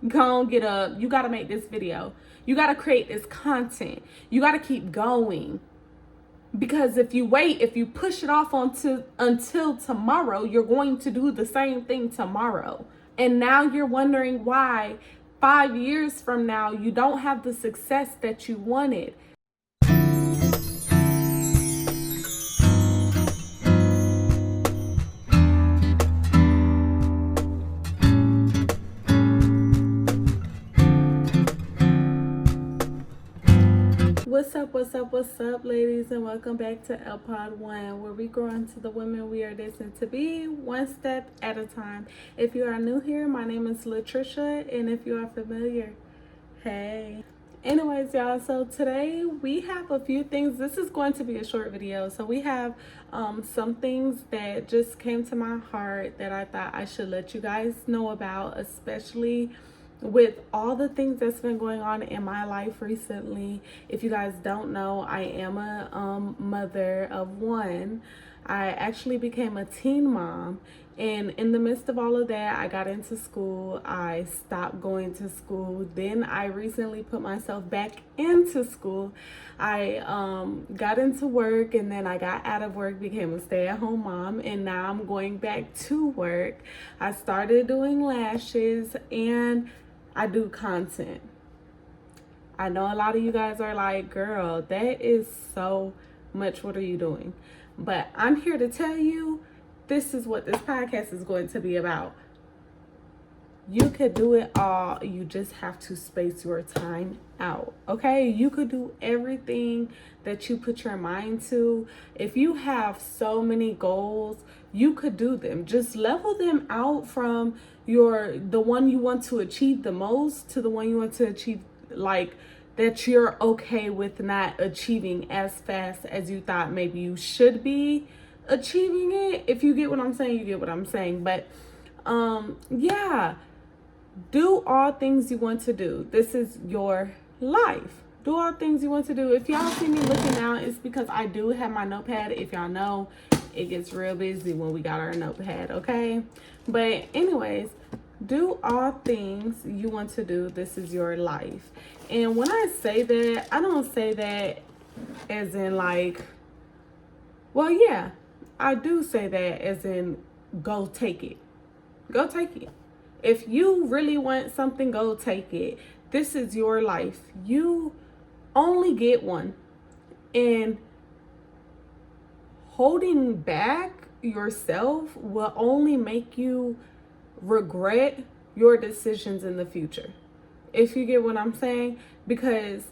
Go and get up. You got to make this video. You got to create this content. You got to keep going. Because if you wait, if you push it off until tomorrow, you're going to do the same thing tomorrow. And now you're wondering why 5 years from now you don't have the success that you wanted. What's up, ladies, and welcome back to LPod One, where we grow into the women we are destined to be, one step at a time. If you are new here, my name is Latricia, and if you are familiar, hey. Anyways, y'all, so today we have a few things. This is going to be a short video, so we have some things that just came to my heart that I thought I should let you guys know about, especially with all the things that's been going on in my life recently. If you guys don't know, I am a mother of one. I actually became a teen mom, and in the midst of all of that, I got into school. I stopped going to school. Then I recently put myself back into school. I got into work, and then I got out of work, became a stay-at-home mom, and now I'm going back to work. I started doing lashes, and I do content. I know a lot of you guys are like, girl, that is so much. What are you doing? But I'm here to tell you, this is what this podcast is going to be about. You could do it all. You just have to space your time out. Okay? You could do everything that you put your mind to. If you have so many goals, you could do them. Just level them out from the one you want to achieve the most to the one you want to achieve, like, that you're okay with not achieving as fast as you thought maybe you should be achieving it. If you get what I'm saying, you get what I'm saying. But yeah, do all things you want to do. This is your life. Do all things you want to do. If y'all see me looking out, it's because I do have my notepad. If y'all know, it gets real busy when we got our notepad, okay? But anyways, do all things you want to do. This is your life. And when I say that, I don't say that as in like, well, yeah, I do say that as in go take it. Go take it. If you really want something, go take it. This is your life. You only get one. And holding back yourself will only make you regret your decisions in the future. If you get what I'm saying, because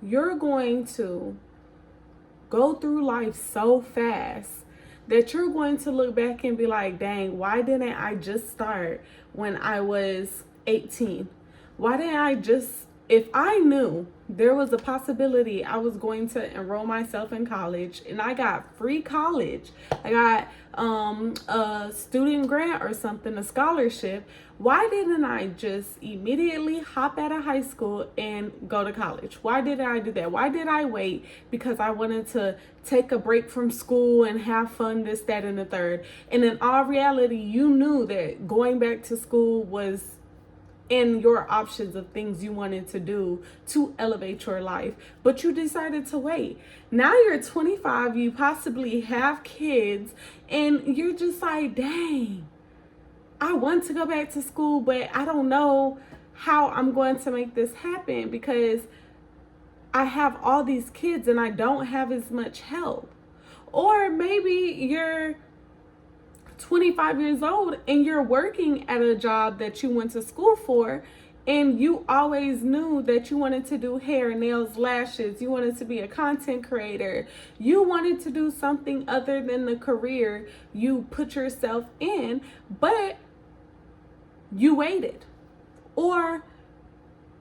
you're going to go through life so fast that you're going to look back and be like, dang, why didn't I just start when I was 18? Why didn't I just, if I knew there was a possibility I was going to enroll myself in college and I got free college, I got a student grant or something, a scholarship, why didn't I just immediately hop out of high school and go to college? Why did I do that? Why did I wait? Because I wanted to take a break from school and have fun, this, that, and the third. And in all reality, you knew that going back to school was in your options of things you wanted to do to elevate your life, but you decided to wait. Now you're 25, you possibly have kids, and you're just like, dang, I want to go back to school, but I don't know how I'm going to make this happen because I have all these kids and I don't have as much help. Or maybe you're 25 years old and you're working at a job that you went to school for, and you always knew that you wanted to do hair, nails, lashes, you wanted to be a content creator, you wanted to do something other than the career you put yourself in, but you waited, or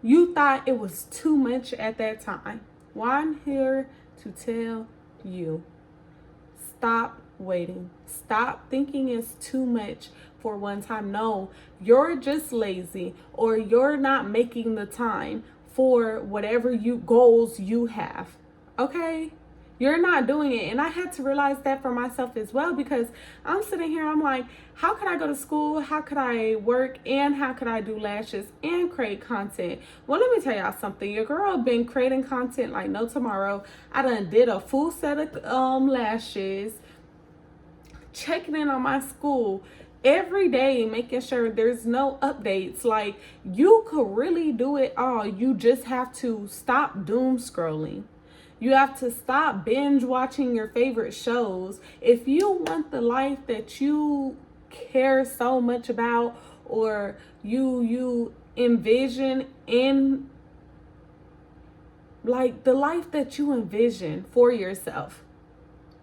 you thought it was too much at that time. Well, I'm here to tell you, stop waiting. Stop thinking it's too much for one time. No, you're just lazy, or you're not making the time for whatever goals you have. Okay? You're not doing it. And I had to realize that for myself as well, because I'm sitting here, I'm like, how could I go to school? How could I work? And how could I do lashes and create content? Well, let me tell y'all something. Your girl been creating content like no tomorrow. I done did a full set of lashes, checking in on my school every day, making sure there's no updates. Like, you could really do it all. You just have to stop doom scrolling. You have to stop binge watching your favorite shows. If you want the life that you care so much about, or you envision in, like, the life that you envision for yourself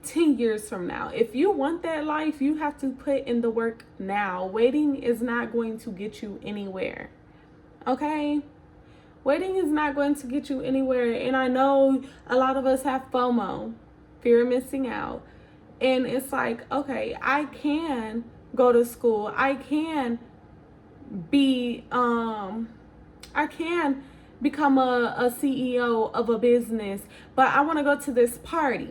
10 years from now, if you want that life, you have to put in the work now. Waiting is not going to get you anywhere. Okay? Waiting is not going to get you anywhere. And I know a lot of us have FOMO, fear of missing out. And it's like, okay, I can go to school. I can become a CEO of a business, but I want to go to this party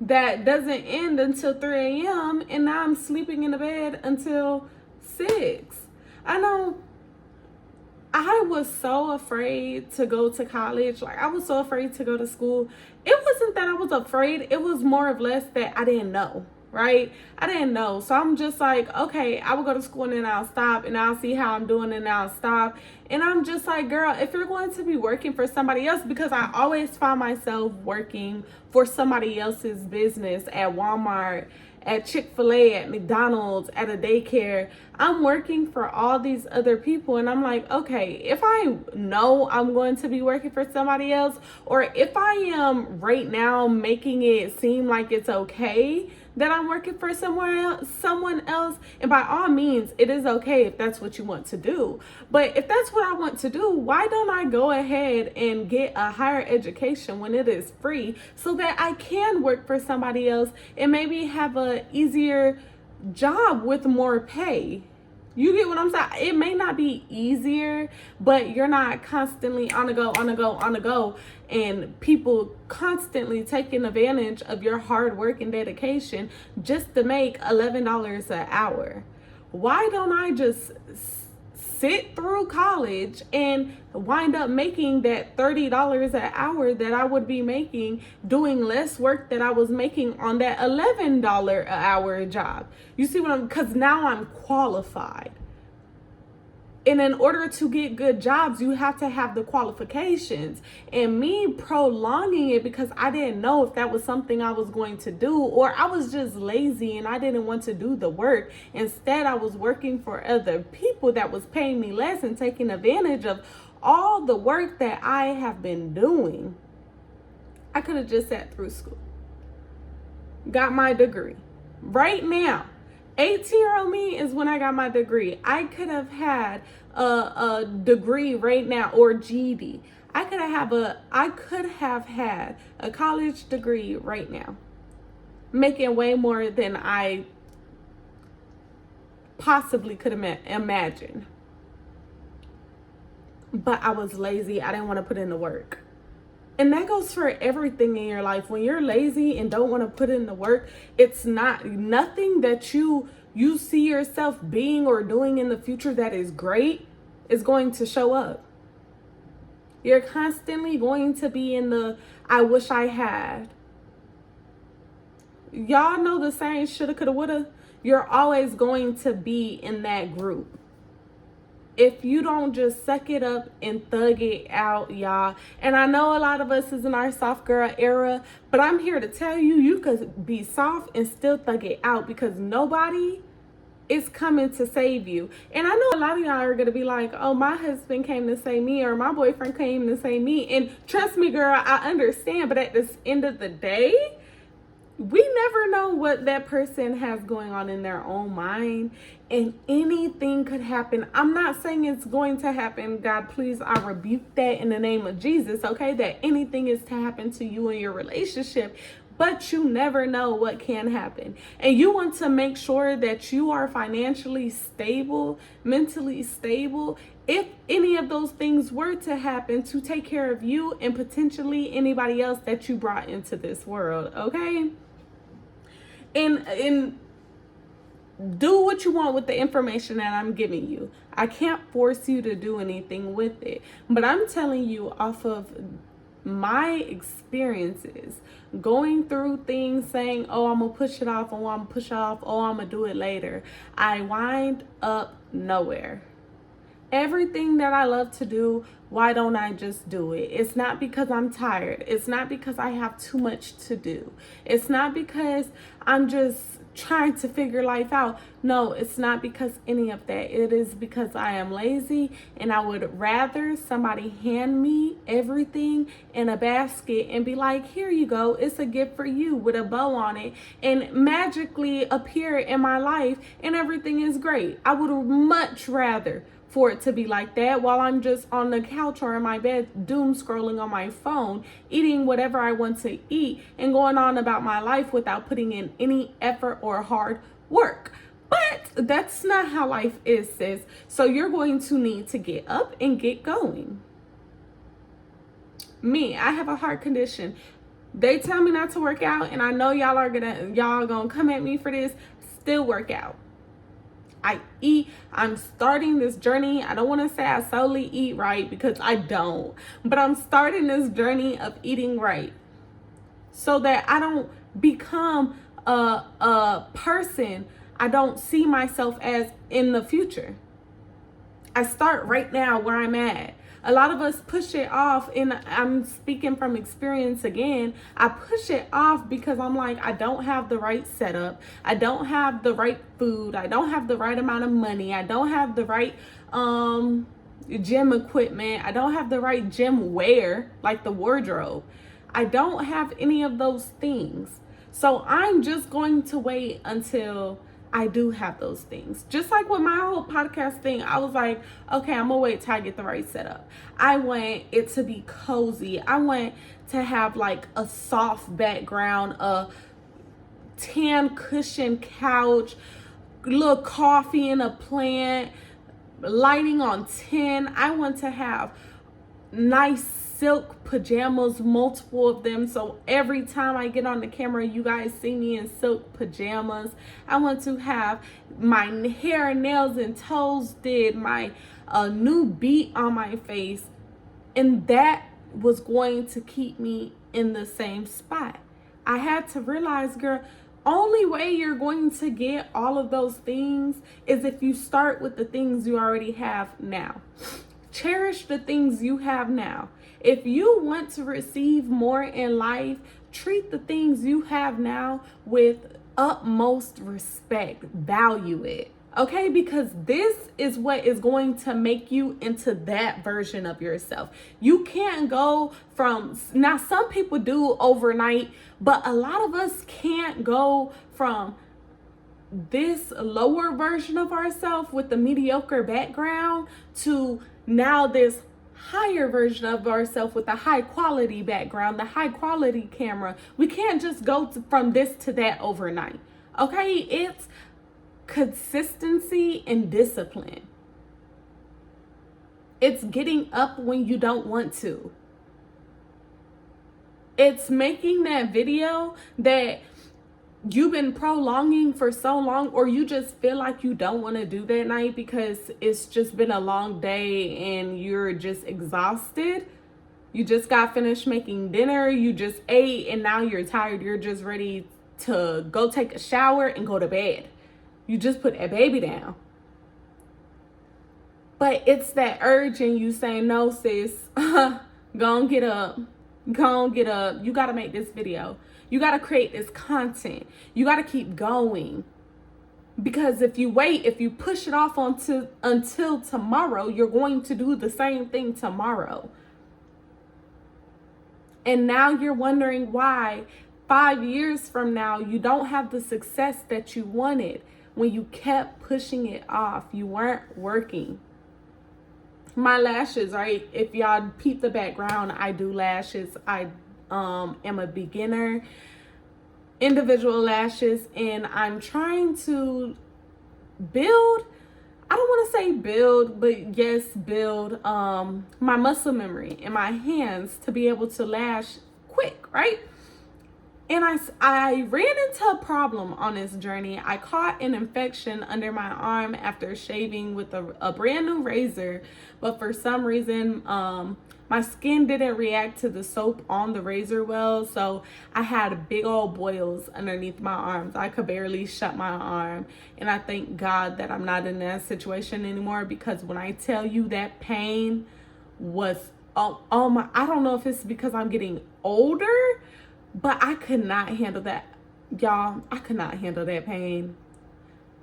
that doesn't end until 3 a.m. and now I'm sleeping in the bed until 6. I know I was so afraid to go to college. Like, I was so afraid to go to school. It wasn't that I was afraid. It was more or less that I didn't know, right? I didn't know. So I'm just like, okay, I will go to school and then I'll stop and I'll see how I'm doing and I'll stop. And I'm just like, girl, if you're going to be working for somebody else, because I always find myself working for somebody else's business at Walmart, at Chick-fil-A, at McDonald's, at a daycare. I'm working for all these other people, and I'm like, okay, if I know I'm going to be working for somebody else, or if I am right now making it seem like it's okay that I'm working for someone else, and by all means, it is okay if that's what you want to do. But if that's what I want to do, why don't I go ahead and get a higher education when it is free, so that I can work for somebody else and maybe have a easier job with more pay? You get what I'm saying? It may not be easier, but you're not constantly on the go, and people constantly taking advantage of your hard work and dedication just to make $11 an hour. Why don't I just sit through college and wind up making that $30 an hour that I would be making doing less work that I was making on that $11 an hour job? You see what because now I'm qualified. And in order to get good jobs, you have to have the qualifications. And me prolonging it because I didn't know if that was something I was going to do, or I was just lazy and I didn't want to do the work. Instead, I was working for other people that was paying me less and taking advantage of all the work that I have been doing. I could have just sat through school, got my degree. Right now, 18-year-old me is when I got my degree. I could have had a degree right now, or GED. I could have had a college degree right now, making way more than I possibly could imagine. But I was lazy. I didn't want to put in the work. And that goes for everything in your life. When you're lazy and don't want to put in the work, it's nothing that you see yourself being or doing in the future that is great is going to show up. You're constantly going to be in the I wish I had. Y'all know the saying shoulda, coulda, woulda. You're always going to be in that group. If you don't just suck it up and thug it out, y'all. And I know a lot of us is in our soft girl era, but I'm here to tell you, you could be soft and still thug it out, because nobody is coming to save you. And I know a lot of y'all are going to be like, oh, my husband came to save me, or my boyfriend came to save me. And trust me, girl, I understand. But at the end of the day, we never know what that person has going on in their own mind, and anything could happen. I'm not saying it's going to happen. God, please, I rebuke that in the name of Jesus, okay? That anything is to happen to you in your relationship, but you never know what can happen. And you want to make sure that you are financially stable, mentally stable, if any of those things were to happen, to take care of you and potentially anybody else that you brought into this world, okay? And do what you want with the information that I'm giving you. I can't force you to do anything with it, but I'm telling you off of my experiences, going through things, saying, oh, I'm gonna push it off, oh, I'm gonna push it off, oh, I'm gonna do it later. I wind up nowhere. Everything that I love to do, why don't I just do it? It's not because I'm tired. It's not because I have too much to do. It's not because I'm just trying to figure life out. No, it's not because any of that. It is because I am lazy, and I would rather somebody hand me everything in a basket and be like, here you go, it's a gift for you with a bow on it, and magically appear in my life and everything is great. I would much rather for it to be like that while I'm just on the couch or in my bed doom scrolling on my phone, eating whatever I want to eat and going on about my life without putting in any effort or hard work. But that's not how life is, sis. So you're going to need to get up and get going. Me, I have a heart condition. They tell me not to work out, and I know y'all gonna come at me for this. Still work out. I eat. I'm starting this journey. I don't want to say I solely eat right because I don't, but I'm starting this journey of eating right so that I don't become a person I don't see myself as in the future. I start right now where I'm at. A lot of us push it off, and I'm speaking from experience again. I push it off because I'm like, I don't have the right setup. I don't have the right food. I don't have the right amount of money. I don't have the right gym equipment. I don't have the right gym wear, like the wardrobe. I don't have any of those things. So I'm just going to wait until I do have those things. Just like with my whole podcast thing, I was like, okay, I'm gonna wait till I get the right setup. I want it to be cozy. I want to have like a soft background, a tan cushion couch, little coffee and a plant, lighting on 10. I want to have nice silk pajamas, multiple of them, so every time I get on the camera you guys see me in silk pajamas. I want to have my hair, nails, and toes did, my new beat on my face, and that was going to keep me in the same spot. I had to realize, girl, only way you're going to get all of those things is if you start with the things you already have now. Cherish the things you have now. If you want to receive more in life, treat the things you have now with utmost respect. Value it. Okay? Because this is what is going to make you into that version of yourself. You can't go from, now some people do overnight, but a lot of us can't go from this lower version of ourselves with the mediocre background to now this higher version of ourselves with a high quality background, the high quality camera. We can't just go from this to that overnight. Okay? It's consistency and discipline. It's getting up when you don't want to. It's making that video that you've been prolonging for so long, or you just feel like you don't want to do that night because it's just been a long day and you're just exhausted. You just got finished making dinner, you just ate, and now you're tired. You're just ready to go take a shower and go to bed. You just put that baby down. But it's that urge in you saying, no, sis, go on, get up. Go on, get up. You got to make this video. You got to create this content. You got to keep going. Because if you wait, if you push it off until tomorrow, you're going to do the same thing tomorrow. And now you're wondering why 5 years from now you don't have the success that you wanted when you kept pushing it off. You weren't working. My lashes, right? If y'all peep the background, I do lashes. I am a beginner, individual lashes, and I'm trying to build. I don't want to say build, but yes, build my muscle memory in my hands to be able to lash quick, right? And I ran into a problem on this journey. I caught an infection under my arm after shaving with a brand new razor, but for some reason, my skin didn't react to the soap on the razor well, so I had big old boils underneath my arms. I could barely shut my arm, and I thank God that I'm not in that situation anymore, because when I tell you that pain was, oh my, I don't know if it's because I'm getting older, but I could not handle that. Y'all, I could not handle that pain.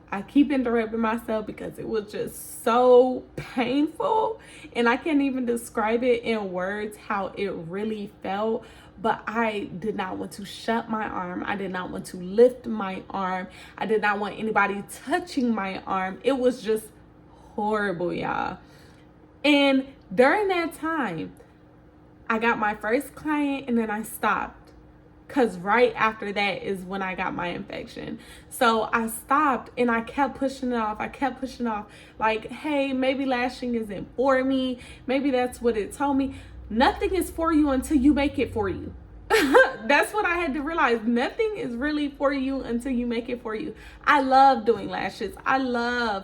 I keep interrupting myself because it was just so painful, and I can't even describe it in words how it really felt. But I did not want to shut my arm. I did not want to lift my arm. I did not want anybody touching my arm. It was just horrible, y'all. And during that time, I got my first client, and then I stopped. Because right after that is when I got my infection. So I stopped, and I kept pushing it off. I kept pushing off. Like, hey, maybe lashing isn't for me. Maybe that's what it told me. Nothing is for you until you make it for you. That's what I had to realize. Nothing is really for you until you make it for you. I love doing lashes. I love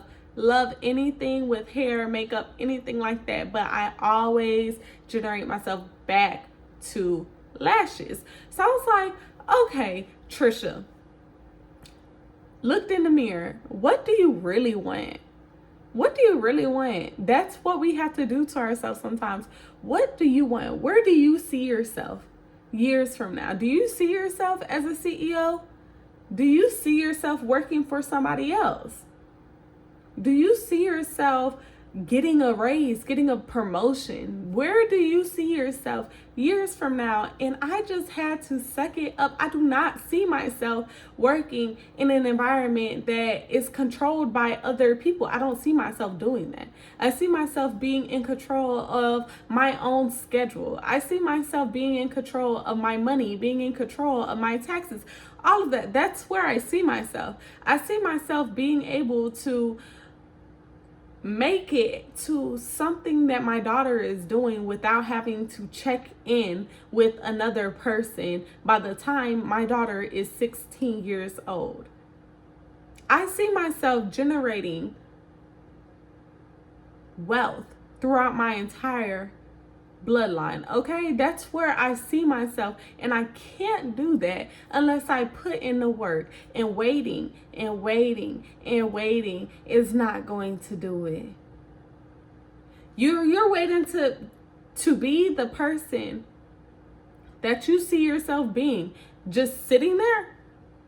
anything with hair, makeup, anything like that. But I always generate myself back to lashes. So I was like, okay, Trisha, looked in the mirror. What do you really want? What do you really want? That's what we have to do to ourselves sometimes. What do you want? Where do you see yourself years from now? Do you see yourself as a CEO? Do you see yourself working for somebody else? Do you see yourself getting a raise, getting a promotion? Where do you see yourself years from now? And I just had to suck it up. I do not see myself working in an environment that is controlled by other people. I don't see myself doing that. I see myself being in control of my own schedule. I see myself being in control of my money, being in control of my taxes, all of that. That's where I see myself. I see myself being able to make it to something that my daughter is doing without having to check in with another person by the time my daughter is 16 years old. I see myself generating wealth throughout my entire bloodline. Okay, that's where I see myself, and I can't do that unless I put in the work. And waiting is not going to do it. You're waiting to be the person that you see yourself being, just sitting there.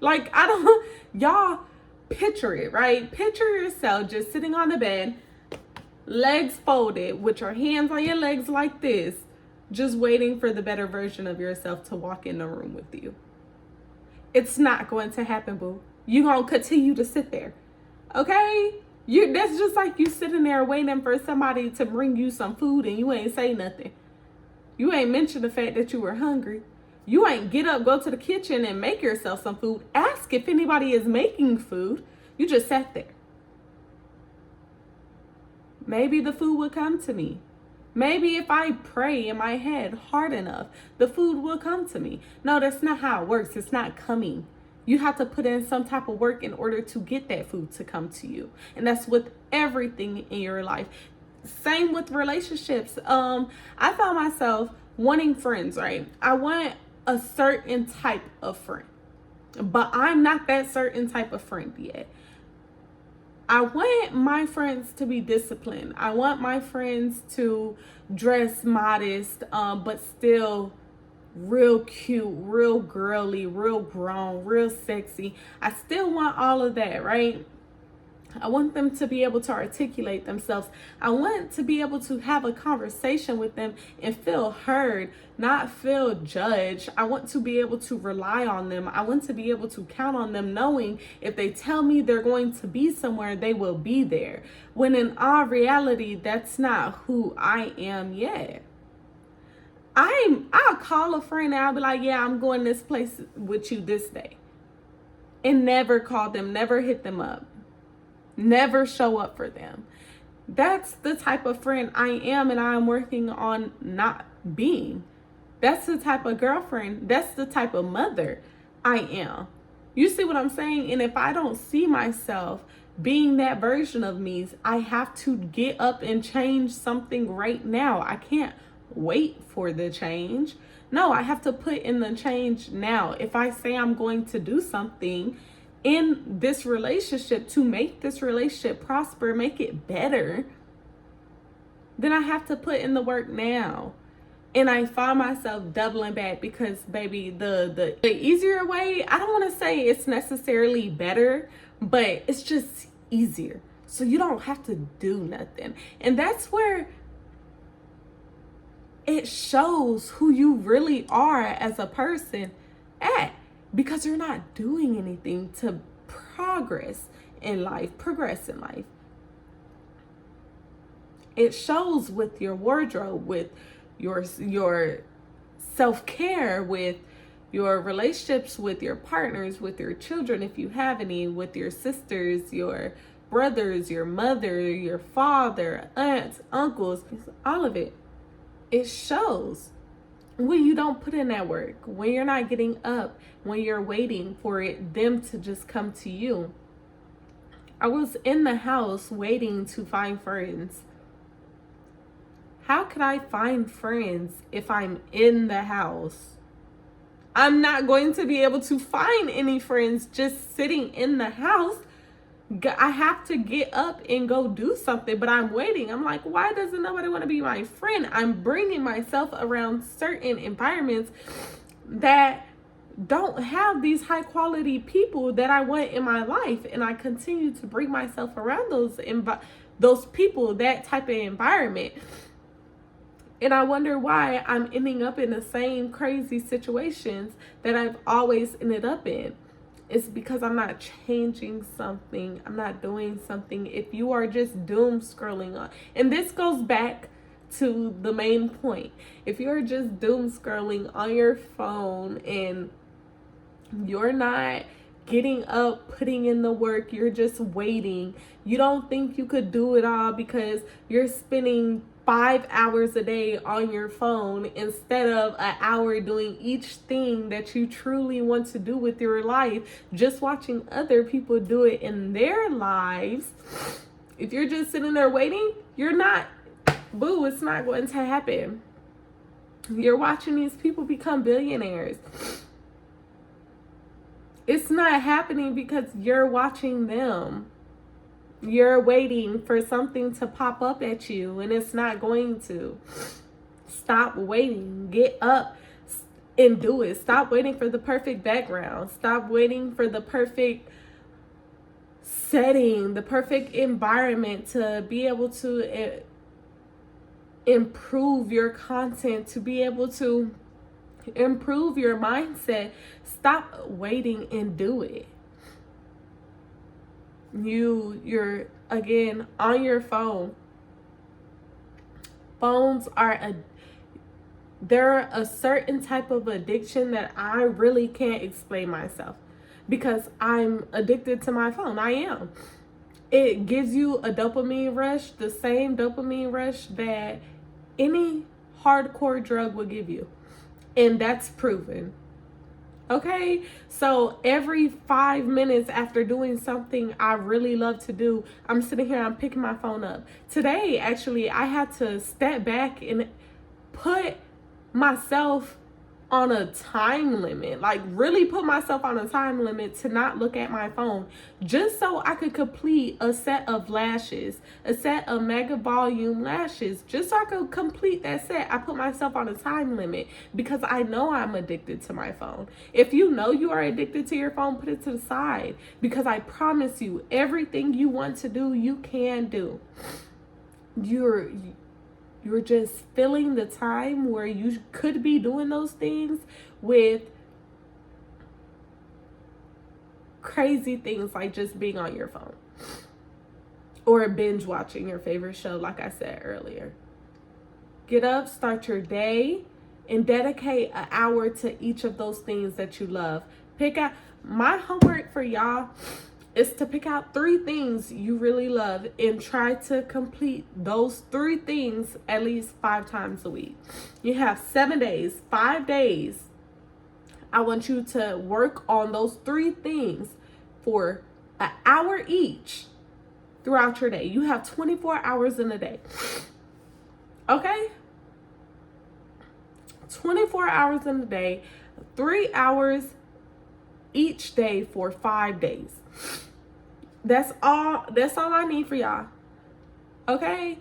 Like, I don't, y'all picture it, right? Picture yourself just sitting on the bed, legs folded, with your hands on your legs like this, just waiting for the better version of yourself to walk in the room with you. It's not going to happen, boo. You're going to continue to sit there. Okay? That's just like you sitting there waiting for somebody to bring you some food and you ain't say nothing. You ain't mention the fact that you were hungry. You ain't get up, go to the kitchen and make yourself some food. Ask if anybody is making food. You just sat there. Maybe the food will come to me. Maybe if I pray in my head hard enough, the food will come to me. No, that's not how it works. It's not coming. You have to put in some type of work in order to get that food to come to you. And that's with everything in your life. Same with relationships. I found myself wanting friends, right? I want a certain type of friend, but I'm not that certain type of friend yet. I want my friends to be disciplined. I want my friends to dress modest, but still real cute, real girly, real grown, real sexy. I still want all of that, right? I want them to be able to articulate themselves. I want to be able to have a conversation with them and feel heard, not feel judged. I want to be able to rely on them. I want to be able to count on them, knowing if they tell me they're going to be somewhere, they will be there. When in all reality, that's not who I am yet. I'll call a friend and I'll be like, yeah, I'm going this place with you this day. And never call them, never hit them up. never show up for them. That's the type of friend I am, and I'm working on not being. That's the type of girlfriend, that's the type of mother I am. You see what I'm saying? And if I don't see myself being that version of me, I have to get up and change something right now. I can't wait for the change. No, I have to put in the change now. If I say I'm going to do something in this relationship to make this relationship prosper, make it better, then I have to put in the work now. And I find myself doubling back because, baby, the easier way, I don't want to say it's necessarily better, but it's just easier. So you don't have to do nothing. And that's where it shows who you really are as a person at, because you're not doing anything to progress in life. It shows with your wardrobe, with your self-care, with your relationships with your partners, with your children if you have any, with your sisters, your brothers, your mother, your father, aunts, uncles, all of it. It shows when you don't put in that work, when you're not getting up, when you're waiting for them to just come to you. I was in the house waiting to find friends. How could I find friends if I'm in the house? I'm not going to be able to find any friends just sitting in the house. I have to get up and go do something, but I'm waiting. I'm like, why doesn't nobody want to be my friend? I'm bringing myself around certain environments that don't have these high quality people that I want in my life, and I continue to bring myself around those people, that type of environment. And I wonder why I'm ending up in the same crazy situations that I've always ended up in. It's because I'm not changing something. I'm not doing something. If you are just doom scrolling on, and this goes back to the main point. If you're just doom scrolling on your phone and you're not getting up, putting in the work, you're just waiting. You don't think you could do it all because you're spending 5 hours a day on your phone instead of an hour doing each thing that you truly want to do with your life, just watching other people do it in their lives. If you're just sitting there waiting, you're not, boo, it's not going to happen. You're watching these people become billionaires. It's not happening because you're watching them. You're waiting for something to pop up at you, and it's not going to. Stop waiting. Get up and do it. Stop waiting for the perfect background. Stop waiting for the perfect setting, the perfect environment to be able to improve your content, to be able to improve your mindset. Stop waiting and do it. You're again on your phone. Phones are they're a certain type of addiction that I really can't explain myself, because I'm addicted to my phone. I am. It gives you a dopamine rush, the same dopamine rush that any hardcore drug will give you. And that's proven. Okay, so every 5 minutes after doing something I really love to do, I'm sitting here, I'm picking my phone up. Today, actually, I had to step back and put myself on a time limit, like really put myself on a time limit to not look at my phone, just so I could complete a set of lashes, a set of mega volume lashes, just so I could complete that set. I put myself on a time limit because I know I'm addicted to my phone. If you know you are addicted to your phone, put it to the side, because I promise you, everything you want to do, you can do. You're just filling the time where you could be doing those things with crazy things like just being on your phone or binge watching your favorite show, like I said earlier. Get up, start your day, and dedicate an hour to each of those things that you love. Pick out my homework for y'all is to pick out 3 things you really love and try to complete those 3 things at least 5 times a week. You have 7 days, 5 days. I want you to work on those 3 things for an hour each throughout your day. You have 24 hours in a day. Okay? 24 hours in a day, 3 hours each day for 5 days. That's all I need for y'all. Okay?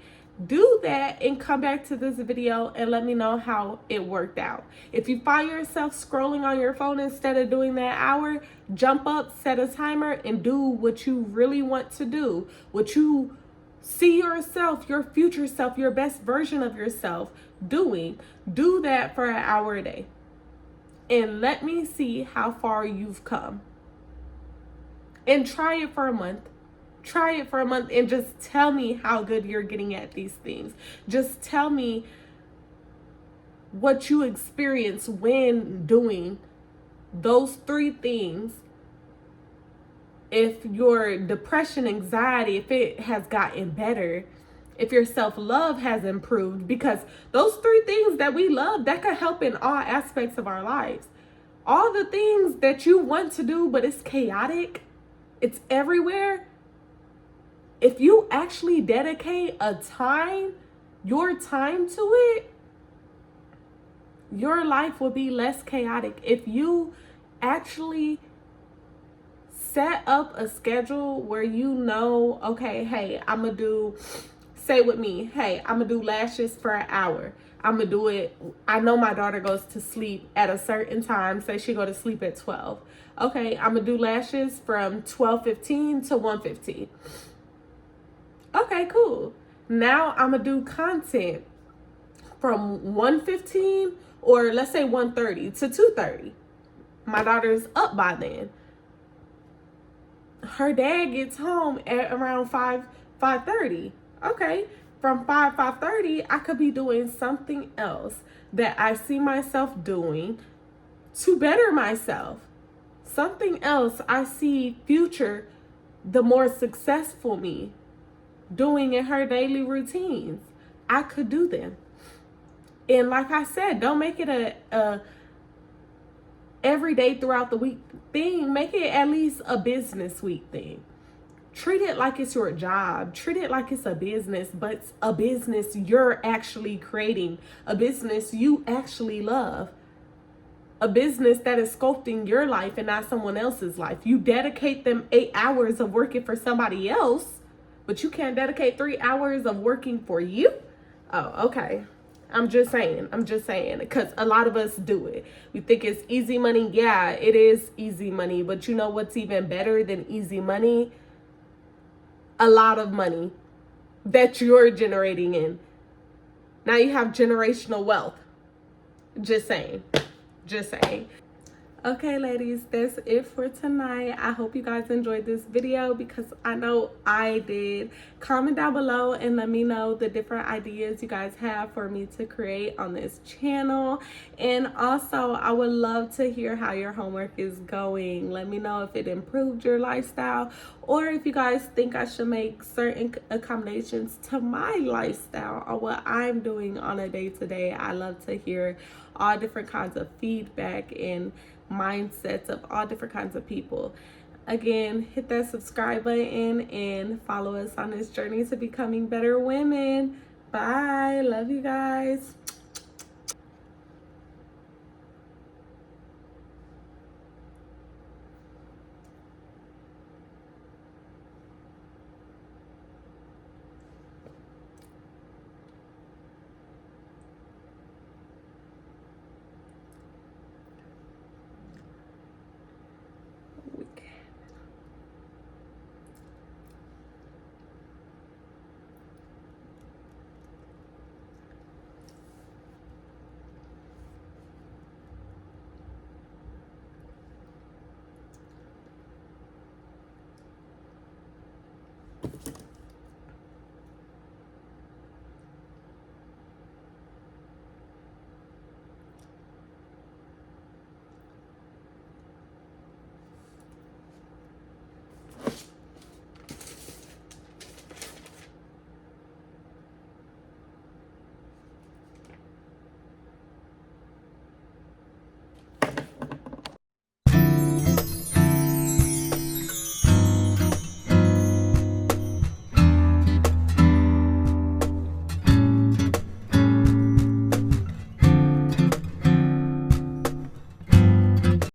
Do that and come back to this video and let me know how it worked out. If you find yourself scrolling on your phone instead of doing that hour, jump up, set a timer, and do what you really want to do. What you see yourself, your future self, your best version of yourself doing. Do that for an hour a day. And let me see how far you've come. And try it for a month. Try it for a month and just tell me how good you're getting at these things. Just tell me what you experience when doing those 3 things. If your depression, anxiety, if it has gotten better, if your self-love has improved, because those 3 things that we love, that could help in all aspects of our lives. All the things that you want to do, but it's chaotic, it's everywhere. If you actually dedicate your time to it, your life will be less chaotic. If you actually set up a schedule where you know, okay, hey, I'm going to do, say with me, hey, I'm going to do lashes for an hour. I'm going to do it. I know my daughter goes to sleep at a certain time. Say she go to sleep at 12. Okay, I'm going to do lashes from 12:15 to 1:15. Okay, cool. Now I'm going to do content from 1:15 or let's say 1:30 to 2:30. My daughter's up by then. Her dad gets home at around 5:30. Okay, from 5:30, I could be doing something else that I see myself doing to better myself. Something else I see future, the more successful me, doing in her daily routines. I could do them. And like I said, don't make it a every day throughout the week thing. Make it at least a business week thing. Treat it like it's your job. Treat it like it's a business, but it's a business you're actually creating, a business you actually love, a business that is sculpting your life and not someone else's life. You dedicate them 8 hours of working for somebody else, but you can't dedicate 3 hours of working for you? Oh, okay. I'm just saying, because a lot of us do it. We think it's easy money. Yeah, it is easy money, but you know what's even better than easy money? A lot of money that you're generating in. Now you have generational wealth. Just saying. Okay, ladies, that's it for tonight. I hope you guys enjoyed this video because I know I did. Comment down below and let me know the different ideas you guys have for me to create on this channel. And also, I would love to hear how your homework is going. Let me know if it improved your lifestyle or if you guys think I should make certain accommodations to my lifestyle or what I'm doing on a day-to-day. I love to hear all different kinds of feedback and mindsets of all different kinds of people. Again, hit that subscribe button and follow us on this journey to becoming better women. Bye. Love you guys.